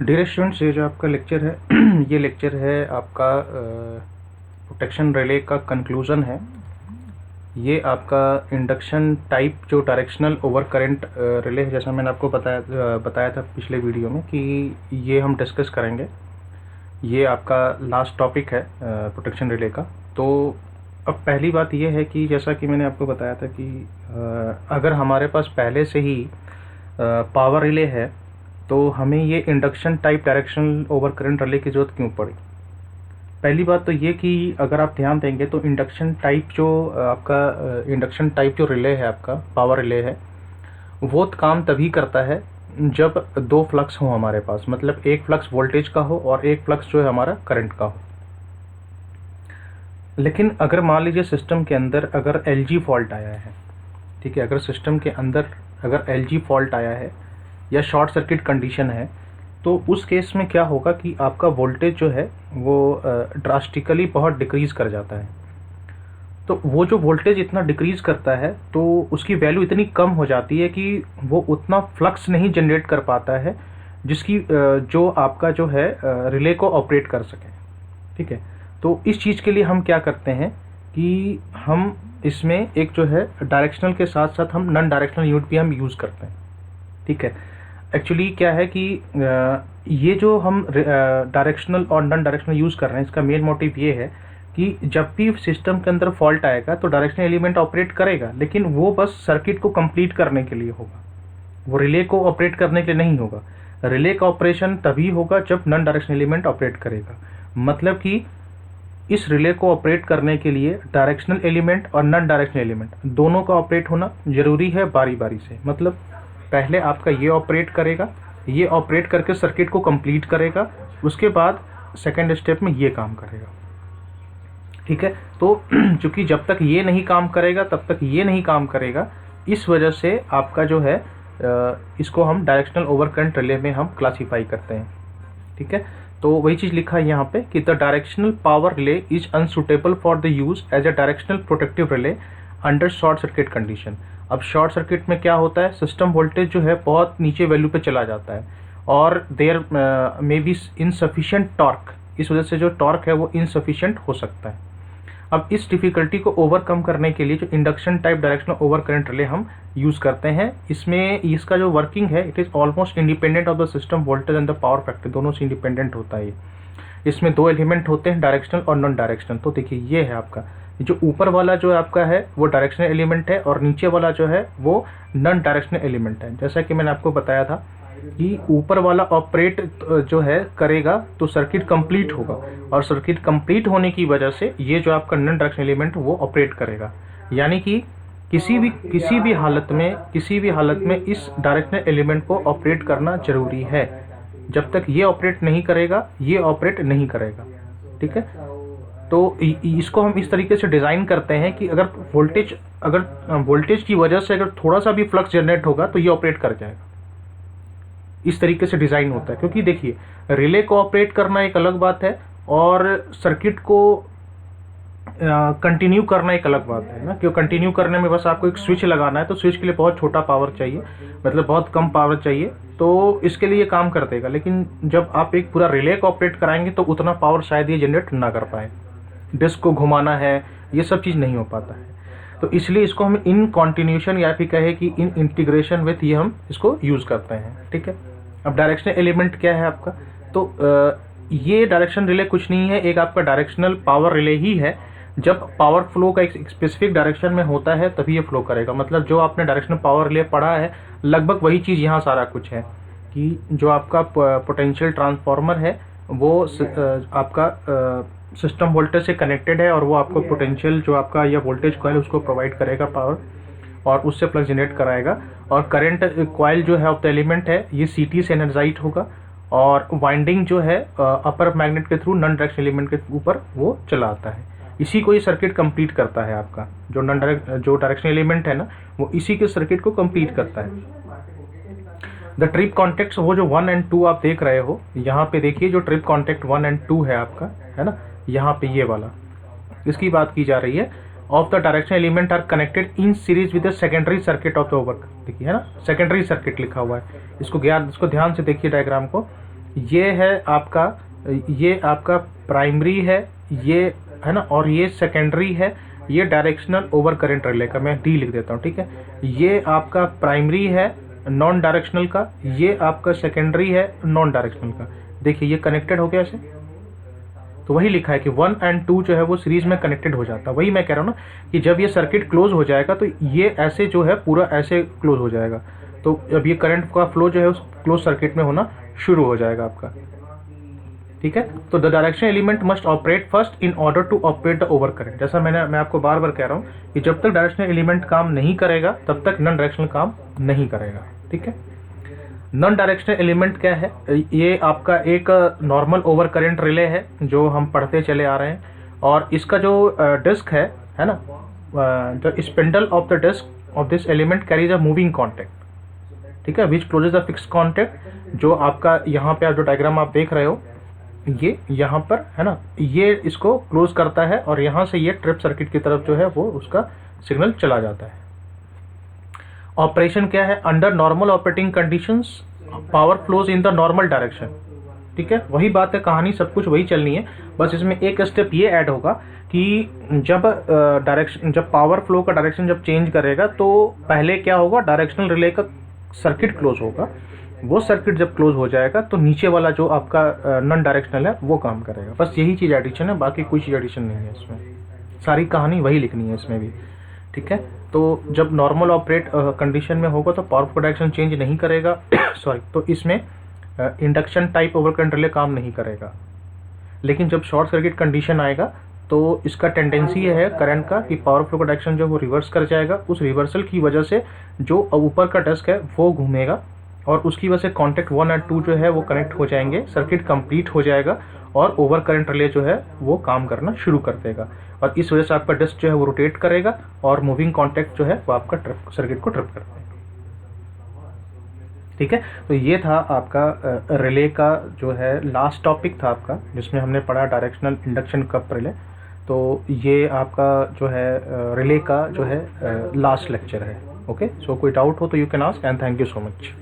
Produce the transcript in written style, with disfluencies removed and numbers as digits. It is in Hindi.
डियर स्टूडेंट्स, ये जो आपका लेक्चर है ये लेक्चर है आपका प्रोटेक्शन रिले का कंक्लूज़न है। ये आपका इंडक्शन टाइप जो डायरेक्शनल ओवर करंट रिले है, जैसा मैंने आपको बताया था पिछले वीडियो में कि ये हम डिस्कस करेंगे। ये आपका लास्ट टॉपिक है प्रोटेक्शन रिले का। तो अब पहली बात ये है कि जैसा कि मैंने आपको बताया था कि अगर हमारे पास पहले से ही पावर रिले है तो हमें ये induction type directional over current relay की ज़रूरत क्यों पड़ी। पहली बात तो ये कि अगर आप ध्यान देंगे तो इंडक्शन टाइप जो रिले है, आपका पावर रिले है, वो काम तभी करता है जब दो फ्लक्स हो हमारे पास, मतलब एक फ्लक्स वोल्टेज का हो और एक फ्लक्स जो है हमारा करंट का हो। लेकिन अगर मान लीजिए सिस्टम के अंदर अगर एलजी फॉल्ट आया है, ठीक है, अगर सिस्टम के अंदर अगर एलजी फॉल्ट आया है या शॉर्ट सर्किट कंडीशन है, तो उस केस में क्या होगा कि आपका वोल्टेज जो है वो ड्रास्टिकली बहुत डिक्रीज़ कर जाता है। तो वो जो वोल्टेज इतना डिक्रीज़ करता है तो उसकी वैल्यू इतनी कम हो जाती है कि वो उतना फ्लक्स नहीं जनरेट कर पाता है जिसकी जो आपका जो है रिले को ऑपरेट कर सके। ठीक है, तो इस चीज़ के लिए हम क्या करते हैं कि हम इसमें एक जो है डायरेक्शनल के साथ साथ हम नॉन डायरेक्शनल यूनिट भी हम यूज़ करते हैं। ठीक है, एक्चुअली क्या है कि ये जो हम डायरेक्शनल और नॉन डायरेक्शनल यूज़ कर रहे हैं, इसका मेन मोटिव ये है कि जब भी सिस्टम के अंदर फॉल्ट आएगा तो डायरेक्शनल एलिमेंट ऑपरेट करेगा, लेकिन वो बस सर्किट को कंप्लीट करने के लिए होगा, वो रिले को ऑपरेट करने के लिए नहीं होगा। रिले का ऑपरेशन तभी होगा जब नॉन डायरेक्शनल एलिमेंट ऑपरेट करेगा। मतलब कि इस रिले को ऑपरेट करने के लिए डायरेक्शनल एलिमेंट और नॉन डायरेक्शनल एलिमेंट दोनों का ऑपरेट होना ज़रूरी है बारी बारी से। मतलब पहले आपका ये ऑपरेट करेगा, ये ऑपरेट करके सर्किट को कंप्लीट करेगा, उसके बाद सेकेंड स्टेप में ये काम करेगा। ठीक है, तो चूंकि जब तक ये नहीं काम करेगा तब तक ये नहीं काम करेगा, इस वजह से आपका जो है इसको हम डायरेक्शनल ओवर करंट रिले में हम क्लासीफाई करते हैं। ठीक है, तो वही चीज़ लिखा है यहाँ पे कि the directional power relay is unsuitable for the use as a directional protective relay under short circuit condition. अब शॉर्ट सर्किट में क्या होता है, सिस्टम वोल्टेज जो है बहुत नीचे वैल्यू पे चला जाता है और there may be insufficient torque, इस वजह से जो टॉर्क है वो इनसफिशिएंट हो सकता है। अब इस डिफ़िकल्टी को ओवरकम करने के लिए जो induction type directional over current relay हम यूज़ करते हैं, इसमें इसका जो वर्किंग है it is almost independent of the system voltage and the power factor, दोनों से इंडिपेंडेंट होता है। इसमें दो एलिमेंट होते हैं, डायरेक्शनल और नॉन डायरेक्शनल। तो देखिए ये है आपका जो ऊपर वाला जो आपका है वो डायरेक्शनल एलिमेंट है और नीचे वाला जो है वो नॉन डायरेक्शनल एलिमेंट है। जैसा कि मैंने आपको बताया था कि ऊपर वाला ऑपरेट जो है करेगा तो सर्किट कंप्लीट होगा और सर्किट कंप्लीट होने की वजह से ये जो आपका नॉन डायरेक्शनल एलिमेंट वो ऑपरेट करेगा। यानी कि किसी भी हालत में इस डायरेक्शनल एलिमेंट को ऑपरेट करना जरूरी है। जब तक ये ऑपरेट नहीं करेगा ये ऑपरेट नहीं करेगा। ठीक है, तो इसको हम इस तरीके से डिज़ाइन करते हैं कि अगर वोल्टेज की वजह से अगर थोड़ा सा भी फ्लक्स जनरेट होगा तो ये ऑपरेट कर जाएगा। इस तरीके से डिज़ाइन होता है, क्योंकि देखिए रिले को ऑपरेट करना एक अलग बात है और सर्किट को कंटिन्यू करना एक अलग बात है ना। क्यों कंटिन्यू करने में बस आपको एक स्विच लगाना है, तो स्विच के लिए बहुत छोटा पावर चाहिए, मतलब बहुत कम पावर चाहिए, तो इसके लिए काम कर देगा। लेकिन जब आप एक पूरा रिले को ऑपरेट कराएंगे तो उतना पावर शायद ये जनरेट ना कर पाए, डिस्क को घुमाना है, ये सब चीज़ नहीं हो पाता है। तो इसलिए इसको हम इन कॉन्टिन्यूशन या फिर कहे कि इन इंटीग्रेशन विथ ये हम इसको यूज़ करते हैं। ठीक है, अब डायरेक्शनल एलिमेंट क्या है आपका, तो ये डायरेक्शन रिले कुछ नहीं है, एक आपका डायरेक्शनल पावर रिले ही है। जब पावर फ्लो का एक स्पेसिफिक डायरेक्शन में होता है तभी ये फ्लो करेगा। मतलब जो आपने डायरेक्शनल पावर रिले पढ़ा है लगभग वही चीज़ यहाँ सारा कुछ है कि जो आपका पोटेंशियल ट्रांसफार्मर है वो आपका सिस्टम वोल्टेज से कनेक्टेड है और वो आपको पोटेंशियल जो आपका या वोल्टेज कॉइल उसको प्रोवाइड करेगा पावर और उससे फ्लक्स जनरेट कराएगा। और करंट कॉइल जो है ऑफ द एलिमेंट है ये सीटी से एनर्जाइट होगा और वाइंडिंग जो है अपर मैग्नेट के थ्रू नॉन डायरेक्शनल एलिमेंट के ऊपर वो चला आता है। इसी को ये सर्किट कंप्लीट करता है। आपका जो डायरेक्शनल एलिमेंट है ना वो इसी के सर्किट को कंप्लीट करता है। द ट्रिप कॉन्टेक्ट वो जो 1 और 2 आप देख रहे हो, यहाँ पे देखिए जो ट्रिप कॉन्टेक्ट 1 और 2 है आपका, है ना, यहाँ पे ये वाला इसकी बात की जा रही है। Of the directional element are connected in series with the secondary circuit of the over, देखिए है ना, सेकेंडरी सर्किट लिखा हुआ है। इसको ध्यान से देखिए डायग्राम को ये है आपका, ये आपका प्राइमरी है, ये है ना, और ये सेकेंडरी है, ये डायरेक्शनल ओवर करंट रिले का, मैं डी लिख देता हूँ, ठीक है। ये आपका प्राइमरी है नॉन डायरेक्शनल का, ये आपका सेकेंडरी है नॉन डायरेक्शनल का। देखिए ये कनेक्टेड हो गया ऐसे, तो वही लिखा है कि 1 और 2 जो है वो सीरीज में कनेक्टेड हो जाता है। वही मैं कह रहा हूँ ना कि जब ये सर्किट क्लोज हो जाएगा तो ये ऐसे जो है पूरा ऐसे क्लोज हो जाएगा, तो अब ये करंट का फ्लो जो है उस क्लोज सर्किट में होना शुरू हो जाएगा आपका, ठीक है। तो the direction element must operate first in order to operate the over current. जैसा मैं आपको बार बार कह रहा हूँ कि जब तक डायरेक्शनल एलिमेंट काम नहीं करेगा तब तक नॉन डायरेक्शनल काम नहीं करेगा, ठीक है। नॉन डायरेक्शनल एलिमेंट क्या है, ये आपका एक नॉर्मल ओवर करंट रिले है जो हम पढ़ते चले आ रहे हैं, और इसका जो डिस्क है ना, the spindle of the disc of this element carries a moving contact, ठीक है, which closes the fix contact. जो आपका यहाँ पे आप जो डायग्राम आप देख रहे हो, ये यहाँ पर है ना, ये इसको क्लोज करता है और यहाँ से ये ट्रिप सर्किट की तरफ जो है वो उसका सिग्नल चला जाता है। ऑपरेशन क्या है, under normal operating conditions power flows in the normal direction, ठीक है। वही बात है, कहानी सब कुछ वही चलनी है, बस इसमें एक स्टेप ये ऐड होगा कि जब पावर फ्लो का डायरेक्शन जब चेंज करेगा तो पहले क्या होगा, डायरेक्शनल रिले का सर्किट क्लोज होगा, वो सर्किट जब क्लोज हो जाएगा तो नीचे वाला जो आपका नॉन डायरेक्शनल है वो काम करेगा। बस यही चीज़ एडिशन है, बाकी कोई चीज़ एडिशन नहीं है इसमें, सारी कहानी वही लिखनी है इसमें भी, ठीक है। तो जब नॉर्मल ऑपरेट कंडीशन में होगा तो पावर फ्लो डायरेक्शन चेंज नहीं करेगा सॉरी, तो इसमें induction type over current relay काम नहीं करेगा। लेकिन जब शॉर्ट सर्किट कंडीशन आएगा तो इसका टेंडेंसी ये है करंट का कि पावर फ्लो का डायरेक्शन जो वो रिवर्स कर जाएगा, उस रिवर्सल की वजह से जो ऊपर का डिस्क है वो घूमेगा और उसकी वजह से कॉन्टैक्ट 1 और 2 जो है वो कनेक्ट हो जाएंगे, सर्किट कंप्लीट हो जाएगा और ओवर करंट रिले जो है वो काम करना शुरू कर देगा, और इस वजह से आपका डिस्क जो है वो रोटेट करेगा और मूविंग कॉन्टैक्ट जो है वो आपका सर्किट को ट्रिप कर देगा, ठीक है। तो ये था आपका रिले का जो है लास्ट टॉपिक था आपका, जिसमें हमने पढ़ा डायरेक्शनल इंडक्शन कप रिले। तो ये आपका जो है रिले का जो है लास्ट लेक्चर है। ओके, सो कोई डाउट हो तो you can ask, and thank you so much.